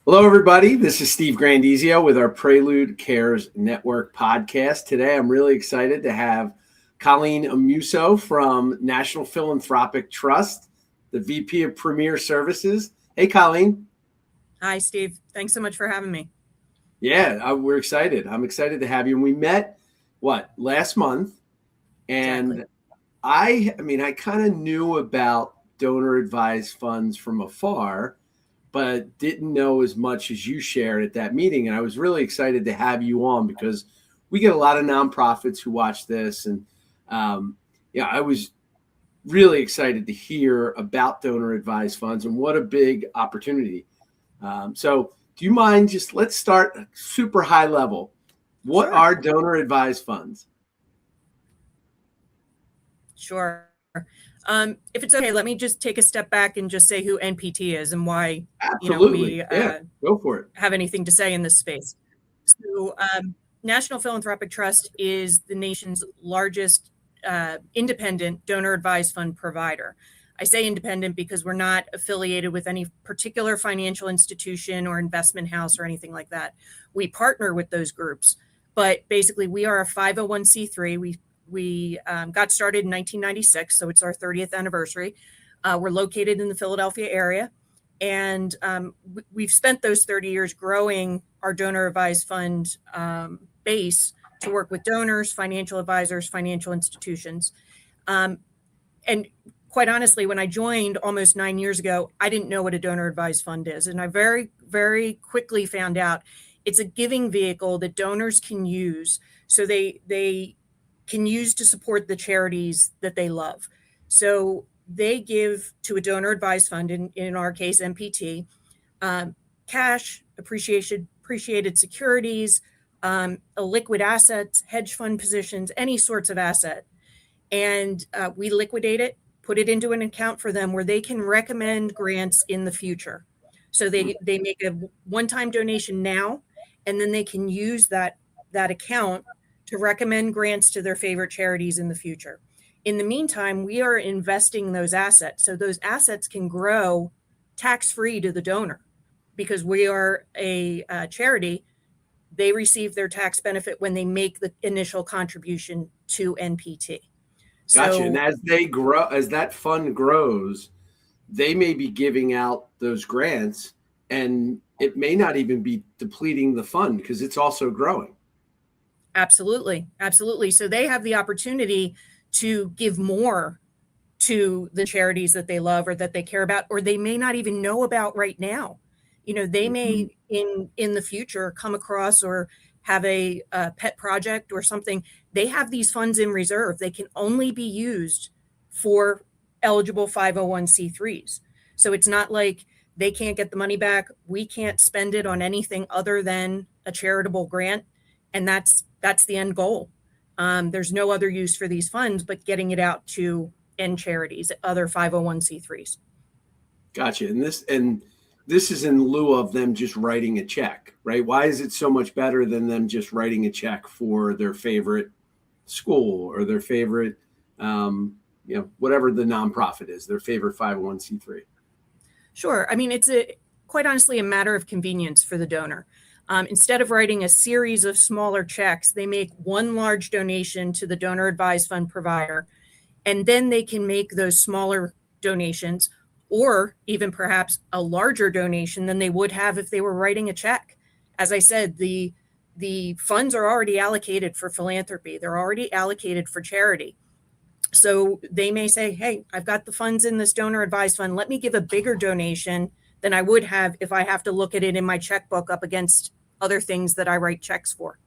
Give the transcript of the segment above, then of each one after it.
Hello, everybody. This is Steve Grandizio with our Prelude Cares Network Podcast. Today, I'm really excited to have Colleen Amuso from National Philanthropic Trust, the VP of Premier Services. Hey, Colleen. Hi, Steve. Thanks so much for having me. Yeah, we're excited. I'm excited to have you. And we met, last month? And exactly. I kind of knew about donor advised funds from afar, but didn't know as much as you shared at that meeting. And I was really excited to have you on because we get a lot of nonprofits who watch this. And I was really excited to hear about donor advised funds and what a big opportunity. So do you mind let's start super high level. What are donor advised funds? Sure. If it's okay, let me just take a step back and just say who NPT is and why we go for it. Have anything to say in this space. So National Philanthropic Trust is the nation's largest independent donor advised fund provider. I say independent because we're not affiliated with any particular financial institution or investment house or anything like that. We partner with those groups, but basically we are a 501c3. We got started in 1996, so it's our 30th anniversary. We're located in the Philadelphia area, and we've spent those 30 years growing our donor advised fund base to work with donors, financial advisors, financial institutions. And quite honestly, when I joined almost 9 years ago, I didn't know what a donor advised fund is. And I very, very quickly found out it's a giving vehicle that donors can use. So they can use to support the charities that they love. So they give to a donor advised fund, in our case, NPT, cash, appreciated securities, liquid assets, hedge fund positions, any sorts of asset. And we liquidate it, put it into an account for them where they can recommend grants in the future. So they make a one-time donation now, and then they can use that account to recommend grants to their favorite charities in the future. In the meantime, we are investing those assets. So those assets can grow tax-free to the donor because we are a charity. They receive their tax benefit when they make the initial contribution to NPT. Gotcha. And as they grow, as that fund grows, they may be giving out those grants, and it may not even be depleting the fund because it's also growing. Absolutely. Absolutely. So they have the opportunity to give more to the charities that they love or that they care about, or they may not even know about right now. They may in the future come across or have a pet project or something. They have these funds in reserve. They can only be used for eligible 501c3s. So it's not like they can't get the money back. We can't spend it on anything other than a charitable grant. And that's the end goal. There's no other use for these funds but getting it out to end charities, other 501c3s. Gotcha. And this is in lieu of them just writing a check, right? Why is it so much better than them just writing a check for their favorite school or their favorite, whatever the nonprofit is, their favorite 501c3? Sure. It's quite honestly a matter of convenience for the donor. Instead of writing a series of smaller checks, they make one large donation to the donor advised fund provider, and then they can make those smaller donations or even perhaps a larger donation than they would have if they were writing a check. As I said, the funds are already allocated for philanthropy. They're already allocated for charity. So they may say, hey, I've got the funds in this donor advised fund. Let me give a bigger donation than I would have if I have to look at it in my checkbook up against other things that I write checks for.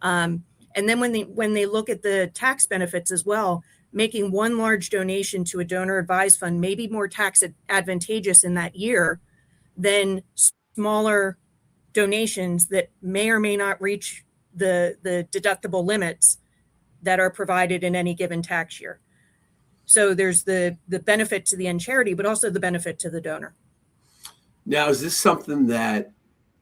And then when they look at the tax benefits as well, making one large donation to a donor advised fund may be more tax advantageous in that year than smaller donations that may or may not reach the deductible limits that are provided in any given tax year. So there's the benefit to the end charity, but also the benefit to the donor. Now, is this something that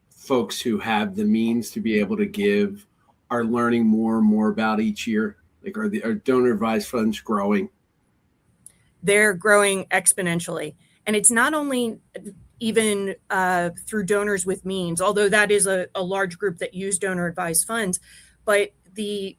folks who have the means to be able to give are learning more and more about each year? Like, are donor advised funds growing? They're growing exponentially. And it's not only even through donors with means, although that is a large group that use donor advised funds. But the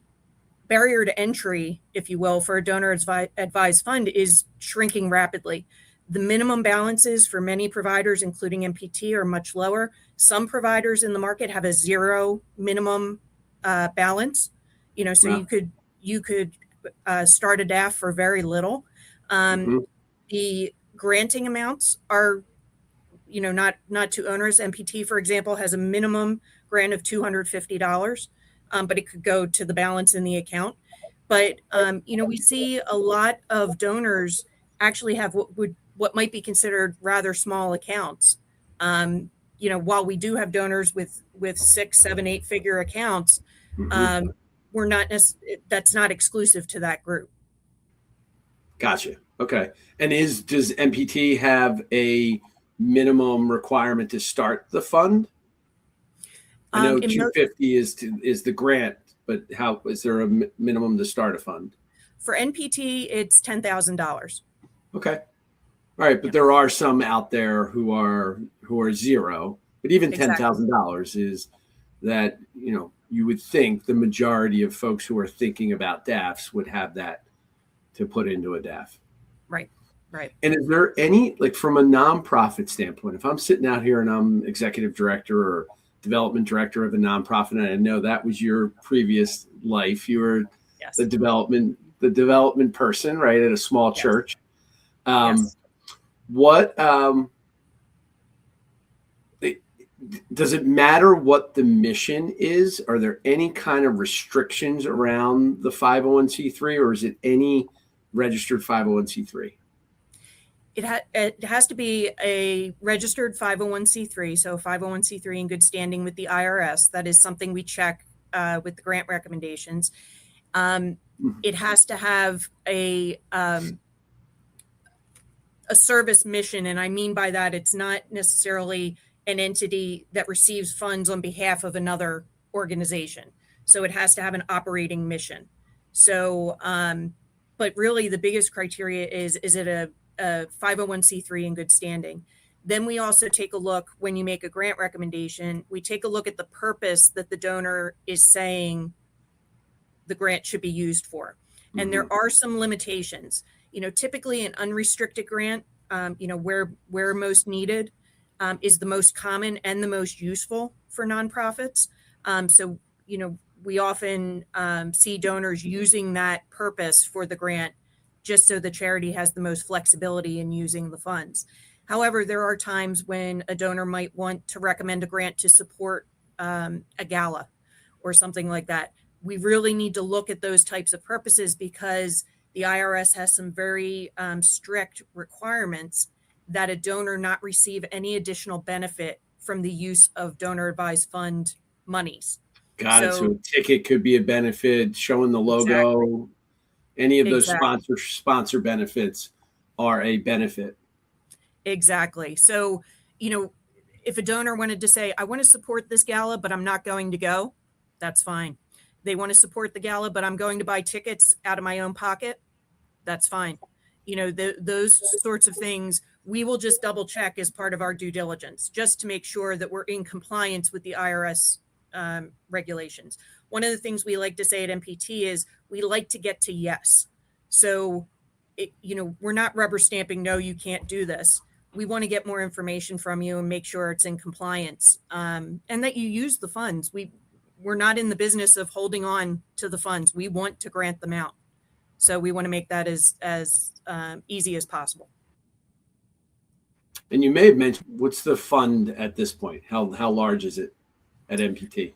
barrier to entry, if you will, for a donor advised fund is shrinking rapidly. The minimum balances for many providers, including MPT, are much lower. Some providers in the market have a zero minimum balance. So Wow. you could start a DAF for very little. The granting amounts are, not too onerous. MPT, for example, has a minimum grant of $250, but it could go to the balance in the account. But we see a lot of donors actually have what might be considered rather small accounts. While we do have donors with 6, 7, 8 figure accounts, we're not that's not exclusive to that group. Gotcha. Okay. And does MPT have a minimum requirement to start the fund? I know 250 is the grant, but how is there a minimum to start a fund? For NPT, it's $10,000. Okay. All right, but there are some out there who are zero, but even $10,000 is that, you would think the majority of folks who are thinking about DAFs would have that to put into a DAF. Right. And is there any, like from a nonprofit standpoint, if I'm sitting out here and I'm executive director or development director of a nonprofit, and I know that was your previous life, you were the development person, right, at a small church. What does it matter what the mission is? Are there any kind of restrictions around the 501c3, or is it any registered 501c3? It has to be a registered 501c3, so 501c3 in good standing with the IRS. That is something we check with the grant recommendations. It has to have a service mission, and I mean by that, it's not necessarily an entity that receives funds on behalf of another organization. So it has to have an operating mission. So, but really the biggest criteria is it a 501c3 in good standing? Then we also take a look, when you make a grant recommendation, we take a look at the purpose that the donor is saying the grant should be used for. And there are some limitations. Typically an unrestricted grant, where most needed, is the most common and the most useful for nonprofits. So, we often see donors using that purpose for the grant just so the charity has the most flexibility in using the funds. However, there are times when a donor might want to recommend a grant to support a gala or something like that. We really need to look at those types of purposes because the IRS has some very strict requirements that a donor not receive any additional benefit from the use of donor advised fund monies. Got it. So a ticket could be a benefit, showing the logo. Exactly. Any of those sponsor benefits are a benefit. Exactly. So, if a donor wanted to say, I want to support this gala, but I'm not going to go, that's fine. They want to support the gala, but I'm going to buy tickets out of my own pocket, that's fine. Those sorts of things, we will just double check as part of our due diligence, just to make sure that we're in compliance with the IRS regulations. One of the things we like to say at MPT is we like to get to yes. So, we're not rubber stamping, no, you can't do this. We want to get more information from you and make sure it's in compliance, and that you use the funds. We're not in the business of holding on to the funds. We want to grant them out. So we want to make that as easy as possible. And you may have mentioned, what's the fund at this point? How large is it at MPT?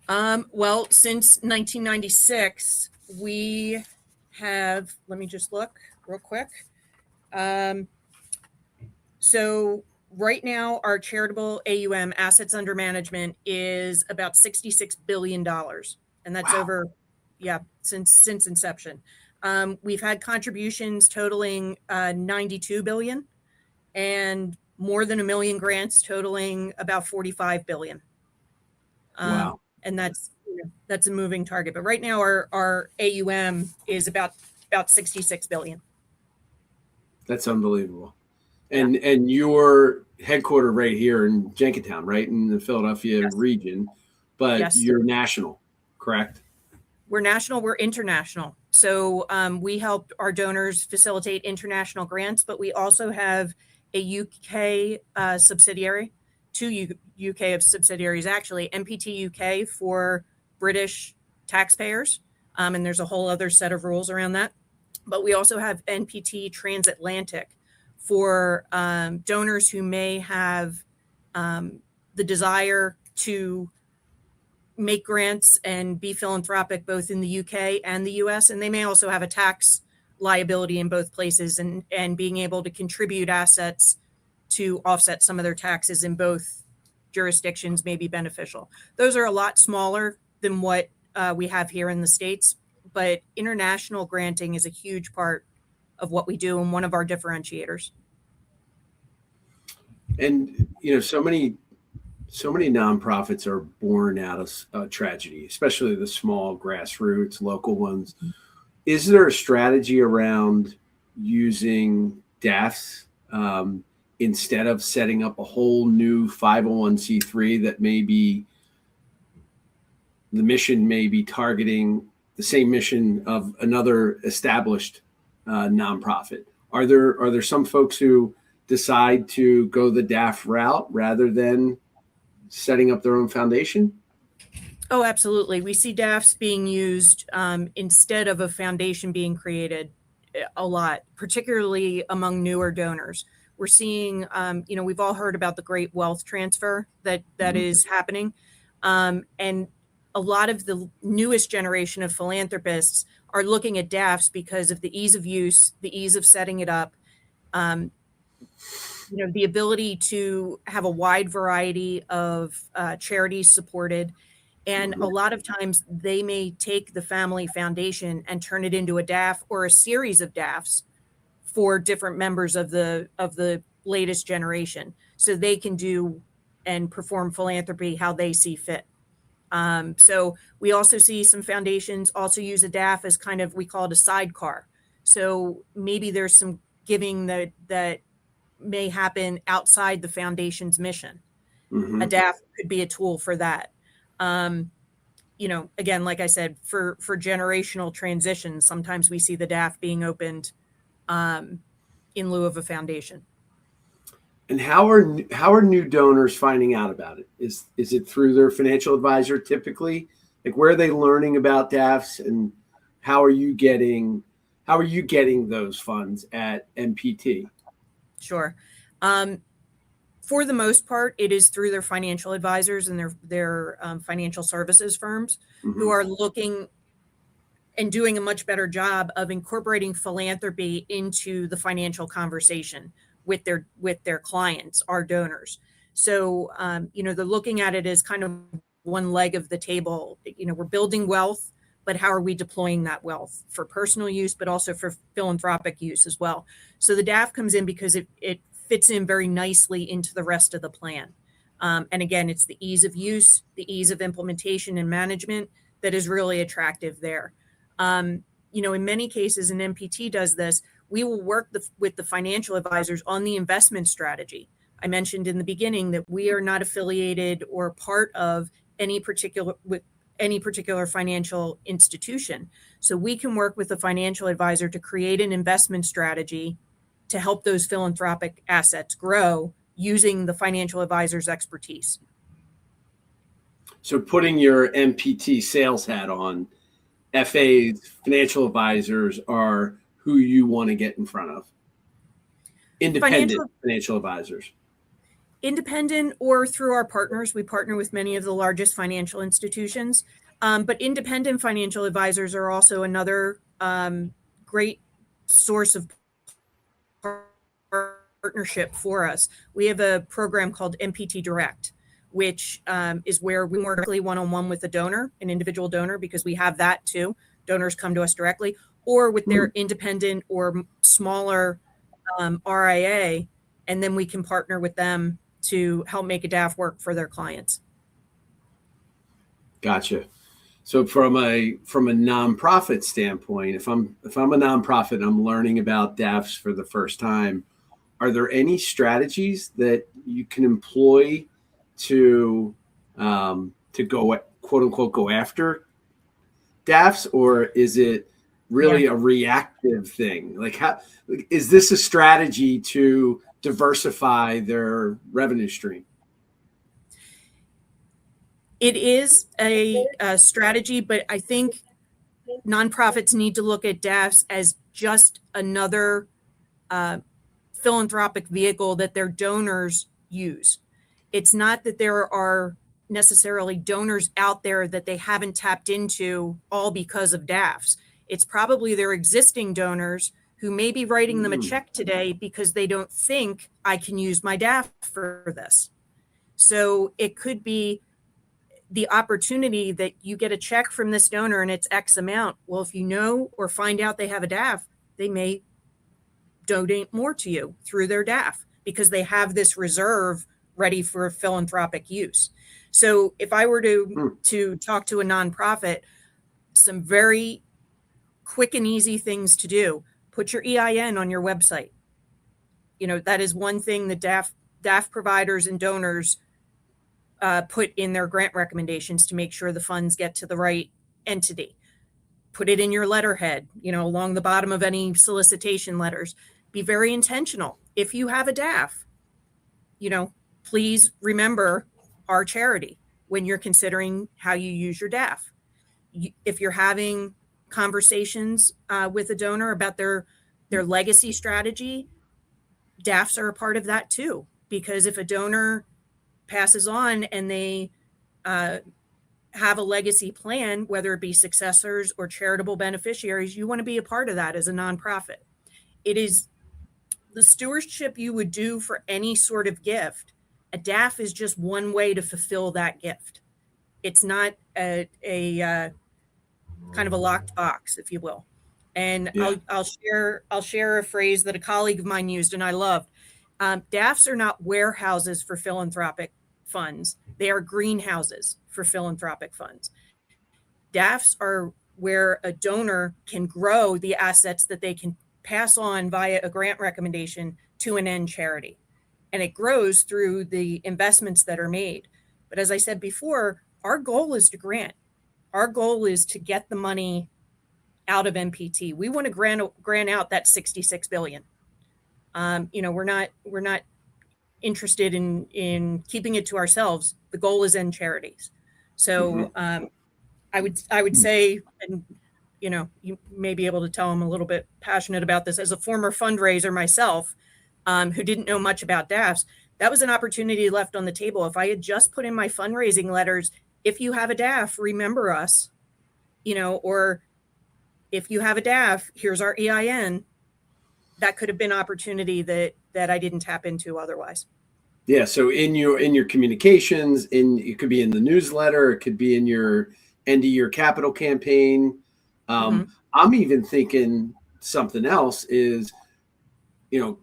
Well, since 1996, we have, let me just look real quick. So right now, our charitable AUM, assets under management, is about $66 billion. And that's over, since inception. We've had contributions totaling $92 billion and more than 1 million grants totaling about $45 billion. Wow. And that's a moving target. But right now our AUM is about 66 billion. That's unbelievable. And your headquartered right here in Jenkintown, right in the Philadelphia region, but Yes. you're national, correct? We're national, we're international. So we help our donors facilitate international grants, but we also have a UK subsidiary, two UK subsidiaries actually, MPT UK for British taxpayers. And there's a whole other set of rules around that. But we also have NPT Transatlantic for donors who may have the desire to make grants and be philanthropic both in the UK and the US. And they may also have a tax liability in both places, and being able to contribute assets to offset some of their taxes in both jurisdictions may be beneficial. Those are a lot smaller than what we have here in the States, but international granting is a huge part of what we do and one of our differentiators. And, so many nonprofits are born out of tragedy, especially the small grassroots local ones. Is there a strategy around using DAFs instead of setting up a whole new 501c3 that maybe the mission may be targeting the same mission of another established nonprofit? Are there some folks who decide to go the DAF route rather than setting up their own foundation? Oh, absolutely. We see DAFs being used instead of a foundation being created a lot, particularly among newer donors. We're seeing, we've all heard about the great wealth transfer that is happening. And a lot of the newest generation of philanthropists are looking at DAFs because of the ease of use, the ease of setting it up, the ability to have a wide variety of charities supported. And a lot of times they may take the family foundation and turn it into a DAF or a series of DAFs for different members of the latest generation, so they can do and perform philanthropy how they see fit. So we also see some foundations also use a DAF as kind of, we call it a sidecar. So maybe there's some giving that may happen outside the foundation's mission. A DAF could be a tool for that. Again, like I said, for generational transitions, sometimes we see the DAF being opened in lieu of a foundation. And how are new donors finding out about it? Is it through their financial advisor typically? Like, where are they learning about DAFs, and how are you getting those funds at MPT? Sure. For the most part, it is through their financial advisors and their financial services firms who are looking and doing a much better job of incorporating philanthropy into the financial conversation with their clients, our donors. So, they're looking at it as kind of one leg of the table. We're building wealth, but how are we deploying that wealth for personal use, but also for philanthropic use as well? So the DAF comes in because it fits in very nicely into the rest of the plan. And again, it's the ease of use, the ease of implementation and management that is really attractive there. In many cases, and MPT does this, we will work with the financial advisors on the investment strategy. I mentioned in the beginning that we are not affiliated or part of any particular financial institution. So we can work with the financial advisor to create an investment strategy to help those philanthropic assets grow using the financial advisor's expertise. So putting your MPT sales hat on, FAs, financial advisors are who you want to get in front of. Independent financial advisors. Independent or through our partners. We partner with many of the largest financial institutions, but independent financial advisors are also another great source of partnership for us. We have a program called MPT Direct, which is where we work directly one-on-one with a donor, an individual donor, because we have that too. Donors come to us directly, or with their independent or smaller RIA, and then we can partner with them to help make a DAF work for their clients. Gotcha. So from a nonprofit standpoint, if I'm a nonprofit and I'm learning about DAFs for the first time, are there any strategies that you can employ to go, quote unquote, go after DAFs, or is it really a reactive thing? Like, how is this a strategy to diversify their revenue stream? It is a strategy, but I think nonprofits need to look at DAFs as just another philanthropic vehicle that their donors use. It's not that there are necessarily donors out there that they haven't tapped into all because of DAFs. It's probably their existing donors who may be writing them a check today because they don't think I can use my DAF for this. So it could be the opportunity that you get a check from this donor and it's X amount. Well, if you know or find out they have a DAF, they may donate more to you through their DAF because they have this reserve ready for philanthropic use. So if I were to talk to a nonprofit, some very quick and easy things to do: put your EIN on your website. That is one thing that DAF providers and donors put in their grant recommendations to make sure the funds get to the right entity. Put it in your letterhead, along the bottom of any solicitation letters. Be very intentional. If you have a DAF, please remember our charity when you're considering how you use your DAF. If you're having conversations with a donor about their legacy strategy, DAFs are a part of that too. Because if a donor passes on and they have a legacy plan, whether it be successors or charitable beneficiaries, you want to be a part of that as a nonprofit. It is the stewardship you would do for any sort of gift. A DAF is just one way to fulfill that gift. It's not a kind of a locked box, if you will. And I'll share a phrase that a colleague of mine used and I loved. DAFs are not warehouses for philanthropic funds. They are greenhouses for philanthropic funds. DAFs are where a donor can grow the assets that they can pass on via a grant recommendation to an end charity. And it grows through the investments that are made. But as I said before, our goal is to grant. Our goal is to get the money out of NPT. We want to grant out that $66 billion. We're not interested in keeping it to ourselves. The goal is end charities. So I would say, and you may be able to tell I'm a little bit passionate about this as a former fundraiser myself, who didn't know much about DAFs. That was an opportunity left on the table. If I had just put in my fundraising letters, if you have a DAF, remember us, or if you have a DAF, here's our EIN. That could have been opportunity that I didn't tap into otherwise. Yeah. So in your communications, it could be in the newsletter, it could be in your end of year capital campaign. I'm even thinking something else is,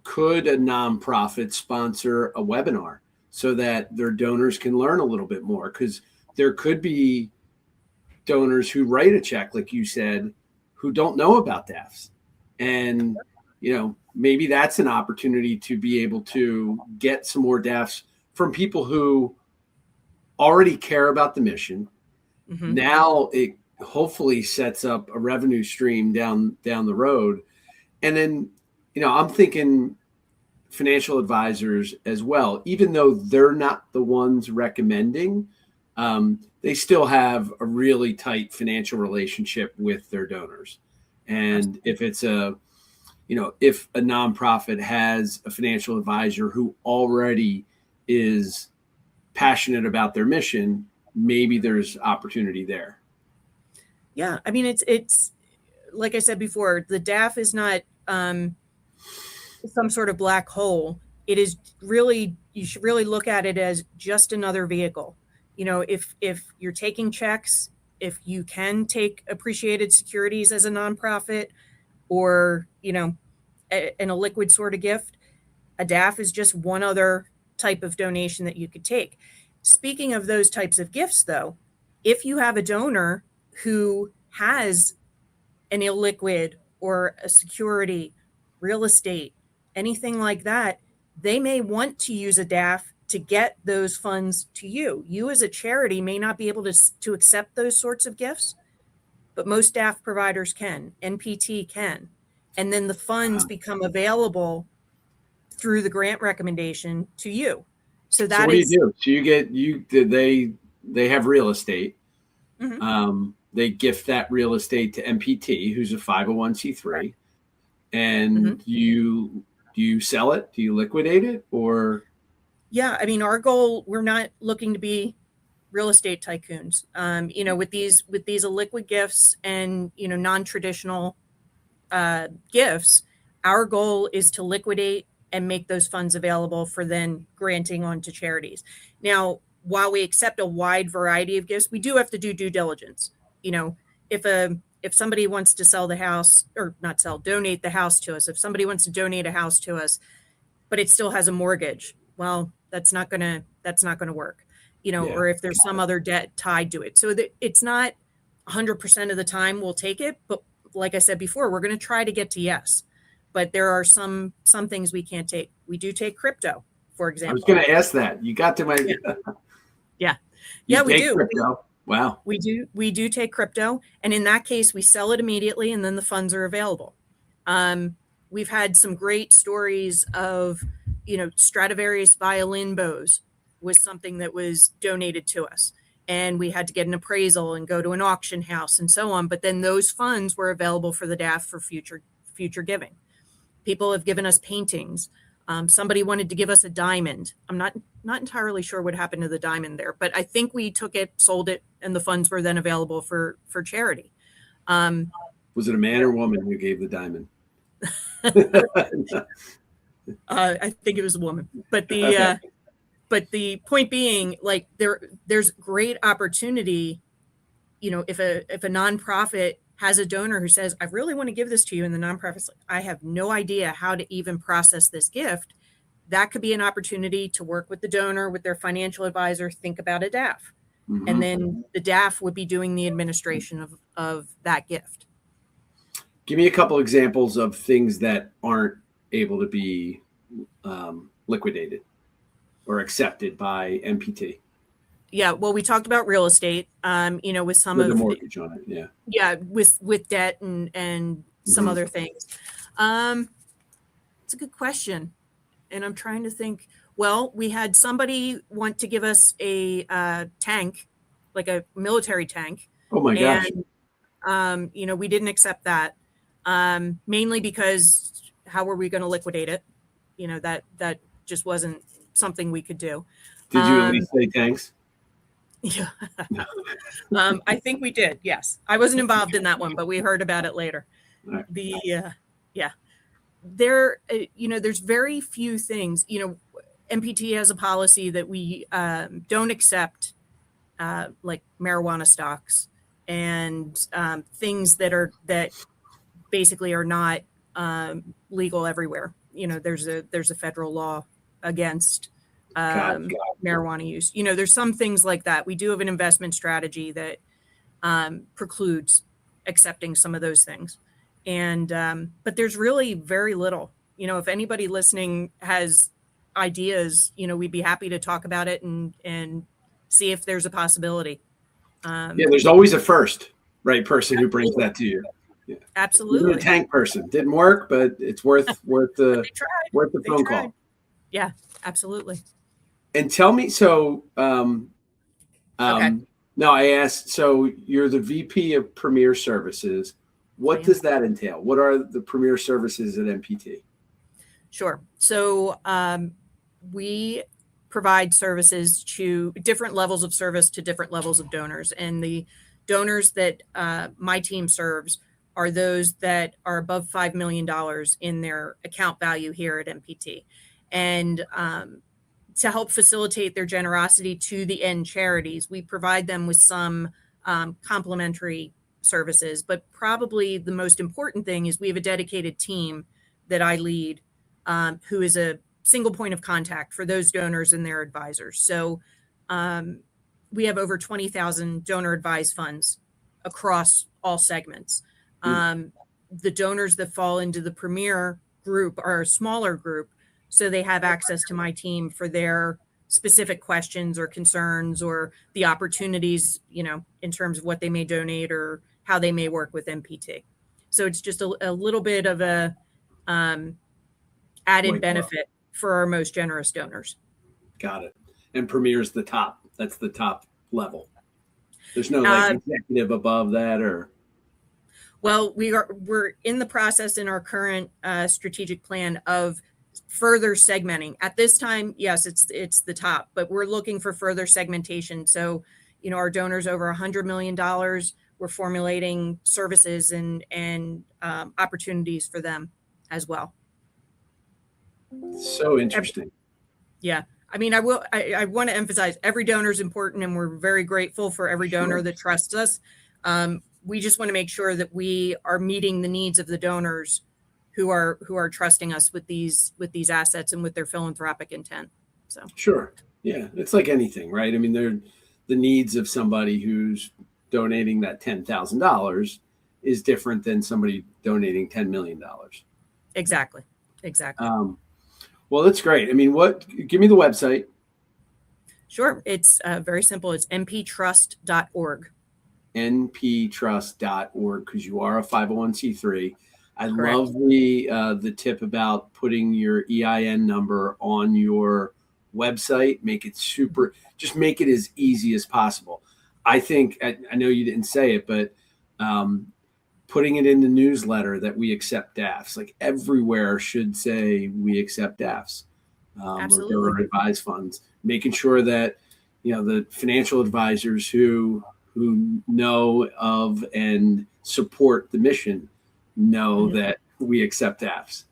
could a nonprofit sponsor a webinar so that their donors can learn a little bit more? Because there could be donors who write a check, like you said, who don't know about DAFs. And, maybe that's an opportunity to be able to get some more DAFs from people who already care about the mission. Now it hopefully sets up a revenue stream down the road. And then, I'm thinking financial advisors as well, even though they're not the ones recommending, they still have a really tight financial relationship with their donors. And if it's if a nonprofit has a financial advisor who already is passionate about their mission, maybe there's opportunity there. Yeah. I mean, it's like I said before, the DAF is not some sort of black hole. It is really, you should really look at it as just another vehicle. If you're taking checks, if you can take appreciated securities as a nonprofit, or, in a liquid sort of gift, a DAF is just one other type of donation that you could take. Speaking of those types of gifts, though, if you have a donor who has an illiquid or a security, real estate, anything like that, they may want to use a DAF to get those funds to you. You as a charity may not be able to accept those sorts of gifts, but most DAF providers can, NPT can. And then the funds become available through the grant recommendation to you. So what do you do? So they have real estate. Mm-hmm. They gift that real estate to MPT, who's a 501c3. Right. And do you sell it? Do you liquidate it? Or yeah, I mean, our goal, we're not looking to be real estate tycoons. With these illiquid gifts and non-traditional gifts, our goal is to liquidate and make those funds available for then granting on to charities. Now, while we accept a wide variety of gifts, we do have to do due diligence. If somebody wants to sell the house, or not sell, donate the house to us, if somebody wants to donate a house to us, but it still has a mortgage, well, that's not gonna work. Or if there's some other debt tied to it. So that it's not 100% of the time we'll take it, but like I said before, we're going to try to get to yes. But there are some things we can't take. We do take crypto, for example. I was going to ask that. You got to my yeah, we do. Crypto. Wow. We do take crypto, and in that case, we sell it immediately, and then the funds are available. We've had some great stories of, Stradivarius violin bows was something that was donated to us, and we had to get an appraisal and go to an auction house and so on. But then those funds were available for the DAF for future giving. People have given us paintings. Somebody wanted to give us a diamond. I'm not entirely sure what happened to the diamond there, but I think we took it, sold it, and the funds were then available for charity. Was it a man or woman who gave the diamond? I think it was a woman, but the point being, like, there's great opportunity. If a nonprofit has a donor who says, I really want to give this to you, and the nonprofit's like, I have no idea how to even process this gift, that could be an opportunity to work with the donor, with their financial advisor, think about a DAF. Mm-hmm. And then the DAF would be doing the administration of that gift. Give me a couple examples of things that aren't able to be liquidated or accepted by MPT. Yeah, well, we talked about real estate, with some of the mortgage on it. Yeah. Yeah, with debt and some other things. It's a good question, and I'm trying to think. Well, we had somebody want to give us a tank, like a military tank. Oh my gosh! And we didn't accept that, mainly because how were we going to liquidate it? That just wasn't something we could do. Did you at least say thanks? Yeah. I think we did. Yes. I wasn't involved in that one, but we heard about it later. Right. There's very few things, MPT has a policy that we don't accept like marijuana stocks and things that basically are not legal everywhere. There's a federal law against marijuana use. There's some things like that. We do have an investment strategy that precludes accepting some of those things. And but there's really very little. If anybody listening has ideas, we'd be happy to talk about it and see if there's a possibility. There's always a first, right, person who brings that to you. Yeah. Absolutely. You're a tank person. Didn't work, but it's worth the phone call. Yeah, absolutely. And tell me, so okay. No, I asked, so you're the VP of Premier Services. What does that entail? What are the Premier Services at MPT? Sure. So we provide services to different levels of service to different levels of donors. And the donors that my team serves are those that are above $5 million in their account value here at MPT. And to help facilitate their generosity to the end charities, we provide them with some complimentary services. But probably the most important thing is we have a dedicated team that I lead, who is a single point of contact for those donors and their advisors. So we have over 20,000 donor advised funds across all segments. The donors that fall into the Premier group are a smaller group. so they have access to my team for their specific questions or concerns or the opportunities, in terms of what they may donate or how they may work with MPT. So it's just a little bit of a added benefit for our most generous donors. Got it. And Premier's the top. That's the top level. There's no executive above that, or? Well, we're in the process in our current strategic plan of further segmenting. At this time, yes, it's the top, but we're looking for further segmentation. So, our donors over $100 million, we're formulating services and opportunities for them as well. So interesting. Yeah. I mean, I want to emphasize every donor is important, and we're very grateful for every donor that trusts us. We just want to make sure that we are meeting the needs of the donors who are trusting us with these assets and with their philanthropic intent. So sure. Yeah. It's like anything, right? I mean, they're the needs of somebody who's donating that $10,000 is different than somebody donating $10 million. Exactly. Well, that's great. I mean, give me the website. Sure. It's very simple. It's nptrust.org. nptrust.org, because you are a 501c3. I love the tip about putting your EIN number on your website. Make it just make it as easy as possible. I think, I know you didn't say it, but putting it in the newsletter that we accept DAFs, like everywhere should say we accept DAFs or donor advised funds, making sure that, the financial advisors who know of and support the mission know that we accept DAFs.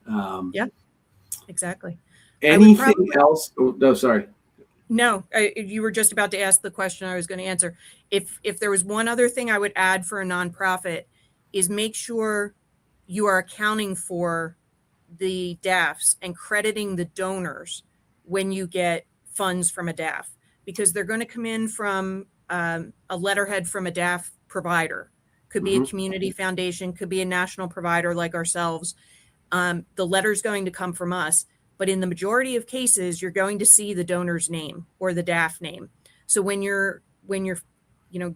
Yeah, exactly. Anything else? Oh, no, sorry. No, you were just about to ask the question I was going to answer. If there was one other thing I would add for a nonprofit, is make sure you are accounting for the DAFs and crediting the donors when you get funds from a DAF, because they're going to come in from a letterhead from a DAF provider. Could be a community foundation, could be a national provider like ourselves. The letter's going to come from us, but in the majority of cases, you're going to see the donor's name or the DAF name. So when you're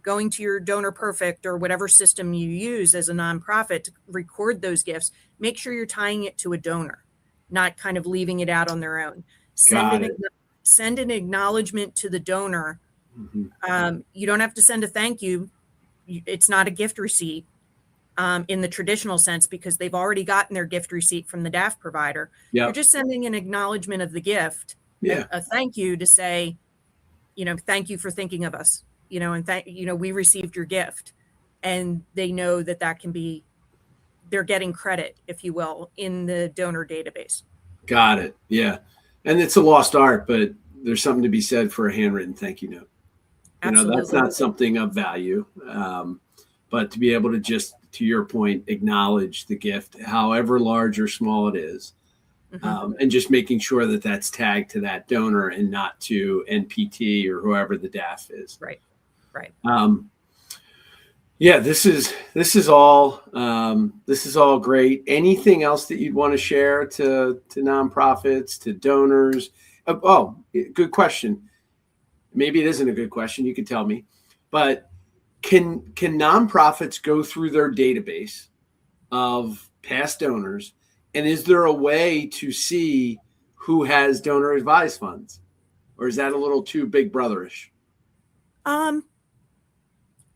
going to your Donor Perfect or whatever system you use as a nonprofit to record those gifts, make sure you're tying it to a donor, not kind of leaving it out on their own. Send an acknowledgement to the donor. You don't have to send a thank you. It's not a gift receipt in the traditional sense, because they've already gotten their gift receipt from the DAF provider. Yep. You're just sending an acknowledgement of the gift, a thank you to say, thank you for thinking of us. And we received your gift, and they know that can be, they're getting credit, if you will, in the donor database. Got it. Yeah. And it's a lost art, but there's something to be said for a handwritten thank you note. Absolutely. That's not something of value, but to be able to just, to your point, acknowledge the gift, however large or small it is, and just making sure that that's tagged to that donor and not to NPT or whoever the DAF is. Right. Yeah, this is all great. Anything else that you'd want to share to nonprofits, to donors? Oh, good question. Maybe it isn't a good question. You can tell me, but can nonprofits go through their database of past donors, and is there a way to see who has donor advised funds, or is that a little too big brotherish?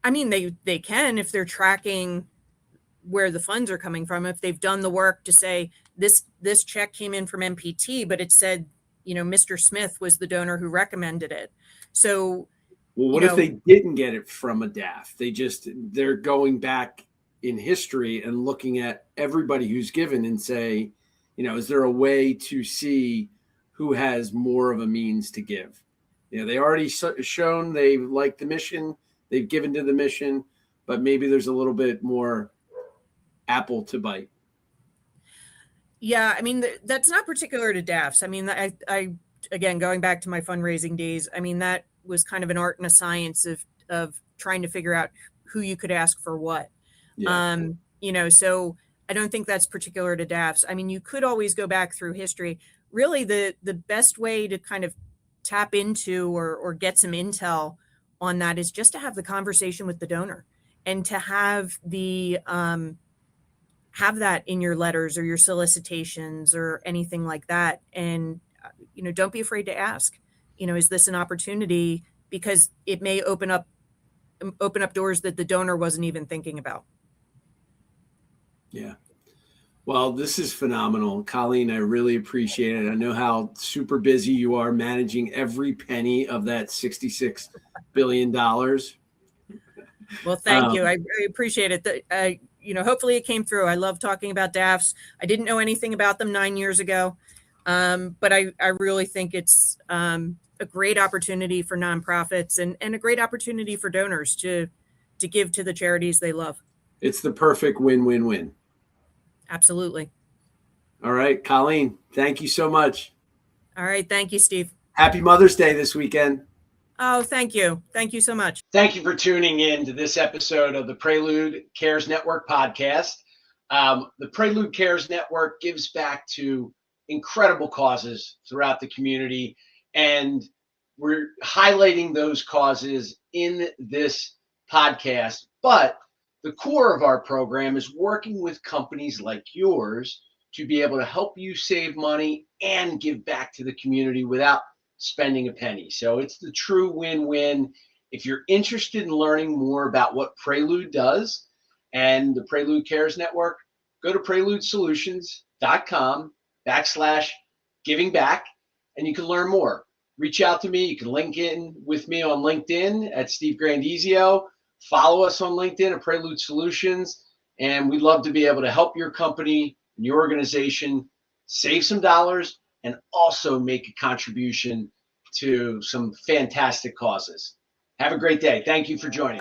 I mean, they can, if they're tracking where the funds are coming from, if they've done the work to say this check came in from MPT, but it said, Mr. Smith was the donor who recommended it. So, well, what if they didn't get it from a DAF? They're going back in history and looking at everybody who's given and say, is there a way to see who has more of a means to give? They already shown they like the mission, they've given to the mission, but maybe there's a little bit more apple to bite. Yeah, I mean, that's not particular to DAFs. I mean, I again, going back to my fundraising days, I mean, that was kind of an art and a science of trying to figure out who you could ask for what. So I don't think that's particular to DAFs. I mean, you could always go back through history. really the best way to kind of tap into or get some intel on that is just to have the conversation with the donor and to have that in your letters or your solicitations or anything like that. And, don't be afraid to ask, is this an opportunity? Because it may open up doors that the donor wasn't even thinking about. Yeah. Well, this is phenomenal. Colleen, I really appreciate it. I know how super busy you are managing every penny of that $66 billion. Well, thank you. I very appreciate it. Hopefully it came through. I love talking about DAFs. I didn't know anything about them 9 years ago. But I really think it's a great opportunity for nonprofits and a great opportunity for donors to give to the charities they love. It's the perfect win-win-win. Absolutely. All right, Colleen, thank you so much. All right. Thank you, Steve. Happy Mother's Day this weekend. Oh, thank you. Thank you so much. Thank you for tuning in to this episode of the Prelude Cares Network podcast. The Prelude Cares Network gives back to incredible causes throughout the community, and we're highlighting those causes in this podcast. But the core of our program is working with companies like yours to be able to help you save money and give back to the community without spending a penny. So it's the true win-win. If you're interested in learning more about what Prelude does and the Prelude Cares Network, go to preludesolutions.com/giving back, and you can learn more. Reach out to me. You can link in with me on LinkedIn at Steve Grandizio. Follow us on LinkedIn at Prelude Solutions, and we'd love to be able to help your company and your organization save some dollars and also make a contribution to some fantastic causes. Have a great day. Thank you for joining.